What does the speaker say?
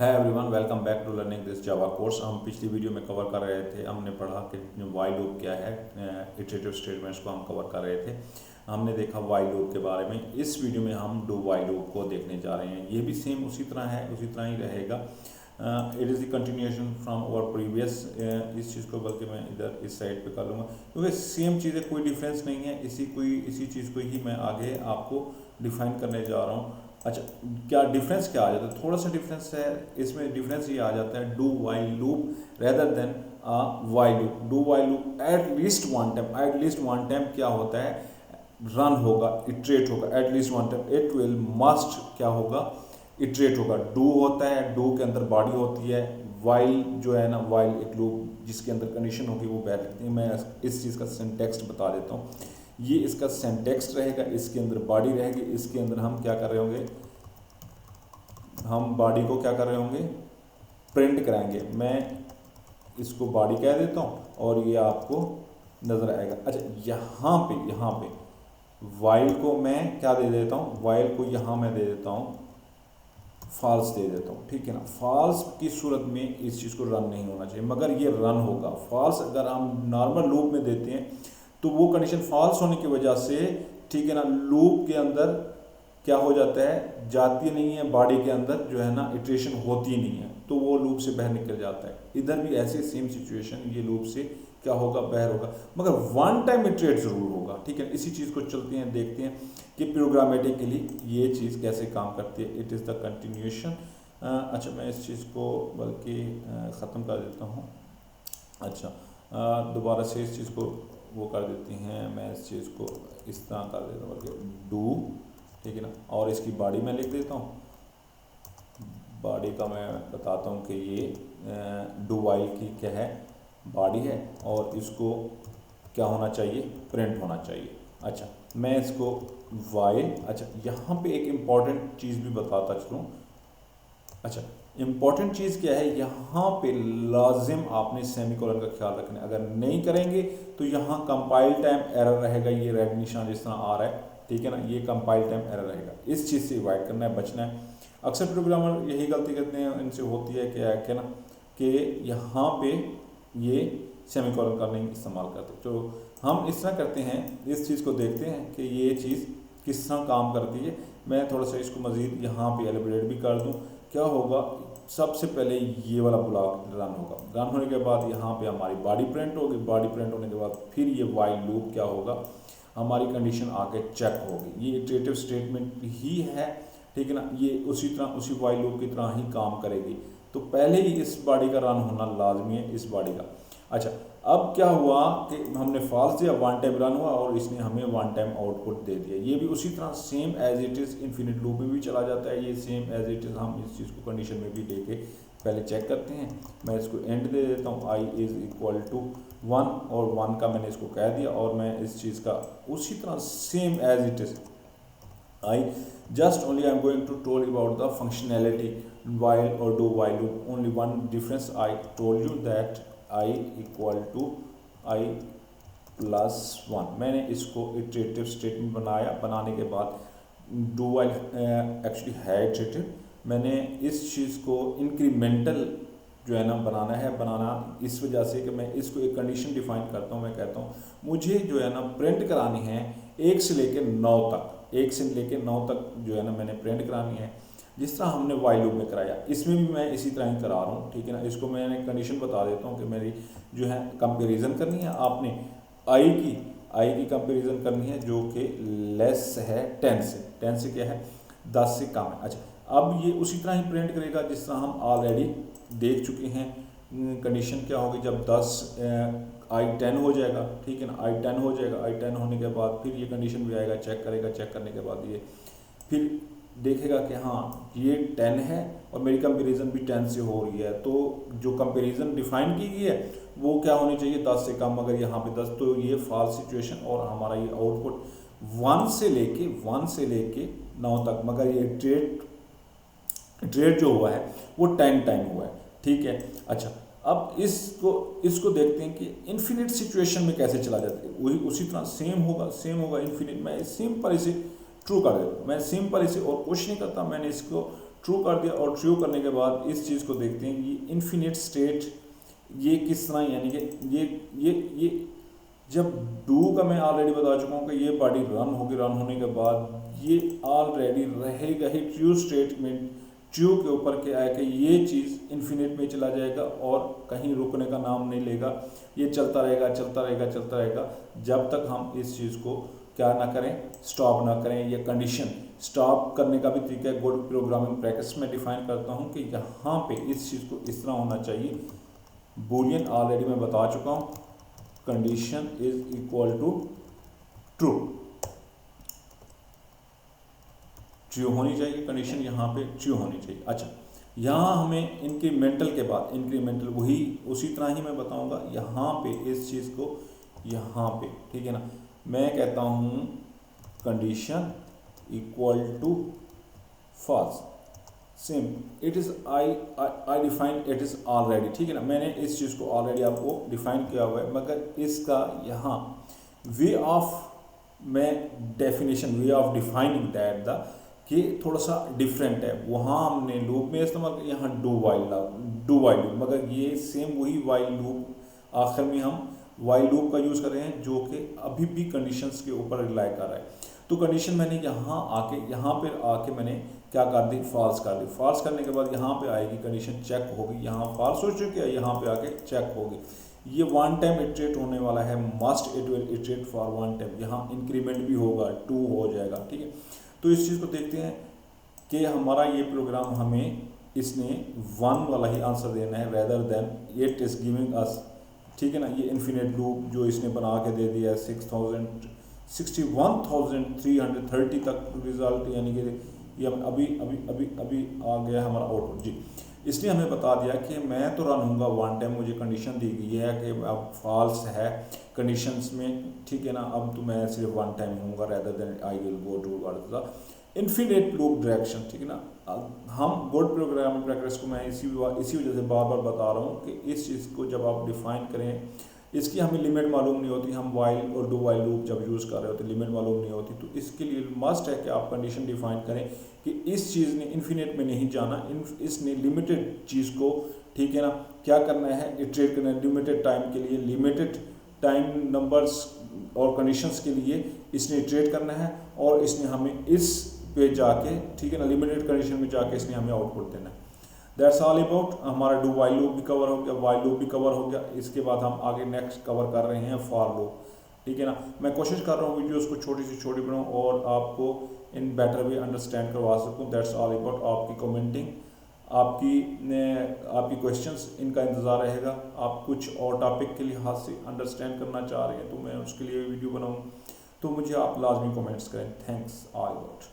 है everyone, welcome back to learning this Java course. हम पिछली वीडियो में कवर कर रहे थे, हमने पढ़ा कि वाइल लूप क्या है, इटरेटिव स्टेटमेंट्स को हम कवर कर रहे थे। हमने देखा वाइल लूप के बारे में। इस वीडियो में हम डू वाइल लूप को देखने जा रहे हैं। ये भी सेम उसी तरह है, उसी तरह ही रहेगा। It is the continuation from our previous. इस चीज़ को बल्कि मैं इधर इस साइड पे कर लूँगा क्योंकि सेम चीज़ है, कोई डिफरेंस नहीं है। इसी चीज़ को ही मैं आगे आपको डिफाइन करने जा रहा हूँ। अच्छा, क्या डिफरेंस क्या आ जाता है? थोड़ा सा डिफरेंस है इसमें। डिफरेंस ये आ जाता है do while loop rather than while loop. Do while loop at least one time क्या होता है, रन होगा, इटरेट होगा। At least one time it will must क्या होगा, इटरेट होगा। डू होता है, डू के अंदर बॉडी होती है। वाइल जो है ना, वाइल एक लूप जिसके अंदर कंडीशन होगी वो बैठ लगती है। मैं इस चीज़ का सिंटेक्स्ट बता देता हूँ। ये इसका सिंटेक्स्ट रहेगा, इसके अंदर बॉडी रहेगी। इसके अंदर हम क्या कर रहे होंगे, हम बॉडी को क्या कर रहे होंगे, प्रिंट कराएंगे। मैं इसको बॉडी कह देता हूँ और ये आपको नज़र आएगा। अच्छा, यहाँ पे वाइल को मैं क्या दे देता हूँ, वाइल को यहाँ मैं दे देता हूँ फॉल्स दे देता हूँ, ठीक है ना। फॉल्स की सूरत में इस चीज़ को रन नहीं होना चाहिए, मगर ये रन होगा। फॉल्स अगर हम नॉर्मल लूप में देते हैं तो वो कंडीशन फॉल्स होने की वजह से, ठीक है ना, लूप के अंदर क्या हो जाता है, जाती नहीं है बॉडी के अंदर, जो है ना इटरेशन होती नहीं है, तो वो लूप से बाहर निकल जाता है। इधर भी ऐसे सेम सिचुएशन, ये लूप से क्या होगा, बाहर होगा, मगर वन टाइम इटरेट ज़रूर होगा, ठीक है। इसी चीज़ को चलते हैं, देखते हैं कि प्रोग्रामेटिकली ये चीज़ कैसे काम करती है। It is the continuation. अच्छा, मैं इस चीज़ को बल्कि ख़त्म कर देता हूँ। अच्छा, दोबारा से इस चीज़ को वो कर देती हैं। मैं इस चीज़ को इस तरह कर देता हूँ बल्कि डू, ठीक है ना। और इसकी बॉडी में लिख देता हूँ। बॉडी का मैं बताता हूँ कि ये डू वाइल की क्या है, बॉडी है, और इसको क्या होना चाहिए, प्रिंट होना चाहिए। अच्छा, मैं इसको वाइल, अच्छा यहाँ पे एक इम्पॉर्टेंट चीज़ भी बताता चलूँ। अच्छा, इम्पॉर्टेंट चीज़ क्या है, यहाँ पे लाजिम आपने सेमीकोलन का ख्याल रखना है। अगर नहीं करेंगे तो यहाँ कंपाइल टाइम एरर रहेगा। ये रेड निशान जिस तरह आ रहा है, ठीक है ना, ये कंपाइल टाइम एरर रहेगा। इस चीज़ से अवॉइड करना है, बचना है। अक्सर प्रोग्रामर यही गलती करते हैं, इनसे होती है क्या है ना, कि यहाँ पे ये सेमीकोलन का नहीं इस्तेमाल करते। तो हम इस तरह करते हैं, इस चीज़ को देखते हैं कि ये चीज़ किस तरह काम करती है। मैं थोड़ा सा इसको मज़ीद यहाँ पे एलिब्रेट भी कर दूँ। क्या होगा, सबसे पहले ये वाला ब्लॉक रन होगा। रन होने के बाद यहाँ पे हमारी बॉडी प्रिंट होगी। बॉडी प्रिंट होने के बाद फिर ये वाइल लूप क्या होगा, हमारी कंडीशन आके चेक होगी। ये इटरेटिव स्टेटमेंट ही है, ठीक है ना। ये उसी तरह, उसी वाइल लूप की तरह ही काम करेगी। तो पहले ही इस बॉडी का रन होना लाजमी है, इस बॉडी का। अच्छा, अब क्या हुआ कि हमने फॉल्स दिया, वन टाइम रन हुआ और इसने हमें वन टाइम आउटपुट दे दिया। ये भी उसी तरह same as it is infinite loop में भी चला जाता है। ये सेम एज इट इज़ हम इस चीज़ को कंडीशन में भी लेके पहले चेक करते हैं। मैं इसको एंड दे देता हूँ, आई इज़ इक्वल टू 1, और 1 का मैंने इसको कह दिया। और मैं इस चीज़ का उसी तरह same as it is, I just only I'm going to told about the functionality while or do while loop. Only one difference I told you that I equal to I plus 1। मैंने इसको iterative statement बनाया। बनाने के बाद do while actually है iterative. मैंने इस चीज़ को इंक्रीमेंटल जो है ना बनाना इस वजह से कि मैं इसको एक कंडीशन डिफाइन करता हूँ। मैं कहता हूँ मुझे जो है ना प्रिंट करानी है 1 से लेकर 9 तक, 1 से लेकर 9 तक जो है ना मैंने प्रिंट करानी है, जिस तरह हमने वाइल लूप में कराया। इसमें भी मैं इसी तरह ही करा रहा हूँ, ठीक है ना। इसको मैंने कंडीशन बता देता हूँ कि मेरी जो है कंपैरिजन करनी है। आपने आई की कंपैरिजन करनी है जो कि लेस है 10 से। 10 से क्या है, 10 से कम है। अच्छा, अब ये उसी तरह ही प्रिंट करेगा जिस तरह हम ऑलरेडी देख चुके हैं। कंडीशन क्या होगी, जब 10 आई 10 हो जाएगा, ठीक है ना, आई 10 हो जाएगा। आई 10 होने के बाद फिर ये कंडीशन भी आएगा, चेक करेगा। चेक करने के बाद ये फिर देखेगा कि हाँ ये 10 है और मेरी कंपैरिजन भी 10 से हो रही है। तो जो कंपैरिजन डिफाइन की गई है वो क्या होनी चाहिए, 10 से कम। अगर यहाँ पे 10, तो ये फॉल्स सिचुएशन और हमारा ये आउटपुट 1 से लेके 9 तक। मगर ये ट्रेड जो हुआ है वो 10 टाइम हुआ है, ठीक है। अच्छा, अब इसको देखते हैं कि इन्फिनिट सिचुएशन में कैसे चला जाता है। वही उसी तरह सेम होगा इन्फिनिट। मैं सिंपल इसे ट्रू कर देता हूँ। मैं सिंपल इसे और कुछ नहीं करता, मैंने इसको ट्रू कर दिया, और ट्रू करने के बाद इस चीज़ को देखते हैं ये इन्फिनिट स्टेट ये किस तरह, यानी कि ये जब डू का मैं ऑलरेडी बता चुका हूँ कि ये बॉडी रन होगी, रन होने के बाद ये ऑलरेडी रहेगा ही ट्रू स्टेट में, ट्रू के ऊपर के आया कि ये चीज़ इन्फिनिट में चला जाएगा और कहीं रुकने का नाम नहीं लेगा, ये चलता रहेगा चलता रहेगा चलता रहेगा जब तक हम इस चीज़ को क्या ना करें, स्टॉप ना करें। ये कंडीशन स्टॉप करने का भी तरीका है गुड प्रोग्रामिंग प्रैक्टिस में डिफाइन करता हूँ कि यहाँ पे इस चीज़ को इस तरह होना चाहिए। बूलियन ऑलरेडी मैं बता चुका हूँ, condition is equal to true, true होनी चाहिए कंडीशन, यहाँ पे ट्रू होनी चाहिए। अच्छा, यहाँ हमें इंक्रीमेंटल के बाद इंक्रीमेंटल वही उसी तरह ही मैं बताऊंगा यहाँ पे इस चीज़ को यहाँ पे, ठीक है ना, मैं कहता हूँ condition equal to false, same it is I define it is already, ठीक है ना, मैंने इस चीज़ को ऑलरेडी आपको डिफाइन किया हुआ है, मगर इसका यहाँ वे ऑफ मैं definition way of defining that the कि थोड़ा सा डिफरेंट है। वहाँ हमने लूप में इस्तेमाल किया, यहाँ डू वाइल लूप, मगर ये सेम वही वाइल लूप आखिर में हम वाइल लूप का यूज़ कर रहे हैं जो कि अभी भी कंडीशंस के ऊपर रिलाई कर रहा है। तो कंडीशन मैंने यहाँ पर आके मैंने क्या कर दी, फॉल्स कर दी। फॉल्स करने के बाद यहाँ पे आएगी कंडीशन चेक होगी, यहाँ फॉल्स हो चुकी है, यहाँ पे आके चेक होगी। ये वन टाइम इटरेट होने वाला है, must it will iterate for one time, यहाँ इंक्रीमेंट भी होगा, 2 हो जाएगा, ठीक है। तो इस चीज़ को देखते हैं कि हमारा ये प्रोग्राम हमें इसने 1 वाला ही आंसर देना है rather than it is giving us, ठीक है ना। ये इन्फिनिट लूप जो इसने बना के दे दिया है 61,330 तक रिजल्ट, यानी कि ये अभी अभी अभी अभी आ गया हमारा आउटपुट जी। इसलिए हमें बता दिया कि मैं तो रन होऊंगा वन टाइम, मुझे कंडीशन दी गई है कि अब फॉल्स है कंडीशंस में, ठीक है ना, अब तो मैं सिर्फ वन टाइम होऊंगा rather than I will go to the infinite loop direction, ठीक है ना। हम गुड प्रोग्रामिंग प्रैक्टिस को मैं इसी वजह से बार बार बता रहा हूँ कि इस चीज़ को जब आप डिफाइन करें, इसकी हमें लिमिट मालूम नहीं होती, हम वाइल और डू वाइल लूप जब यूज़ कर रहे होते लिमिट मालूम नहीं होती, तो इसके लिए मस्ट है कि आप कंडीशन डिफाइन करें कि इस चीज़ ने इन्फिनिट में नहीं जाना, इसने लिमिटेड चीज़ को, ठीक है ना, क्या करना है, इटरेट करना है लिमिटेड टाइम के लिए, लिमिटेड टाइम नंबर्स और कंडीशंस के लिए इसने इटरेट करना है, और इसने हमें इस पे जाके, ठीक है ना, लिमिटेड कंडीशन में जाके इसने हमें आउटपुट देना है। That's all about. हमारा डू वाइल लूप भी कवर हो गया, वाइल लूप भी कवर हो गया। इसके बाद हम आगे नेक्स्ट कवर कर रहे हैं फॉर लूप, ठीक है ना। मैं कोशिश कर रहा हूँ वीडियोस को छोटी से छोटी बनाऊँ और आपको इन बेटर वे अंडरस्टैंड करवा सकूँ। That's all about. आपकी कमेंटिंग, आपकी क्वेश्चंस, इनका इंतज़ार रहेगा। आप कुछ और टॉपिक के लिहाज से अंडरस्टैंड करना चाह रहे हैं तो मैं उसके लिए वीडियो बनाऊँ, तो मुझे आप लाजमी कमेंट्स करें। Thanks all about.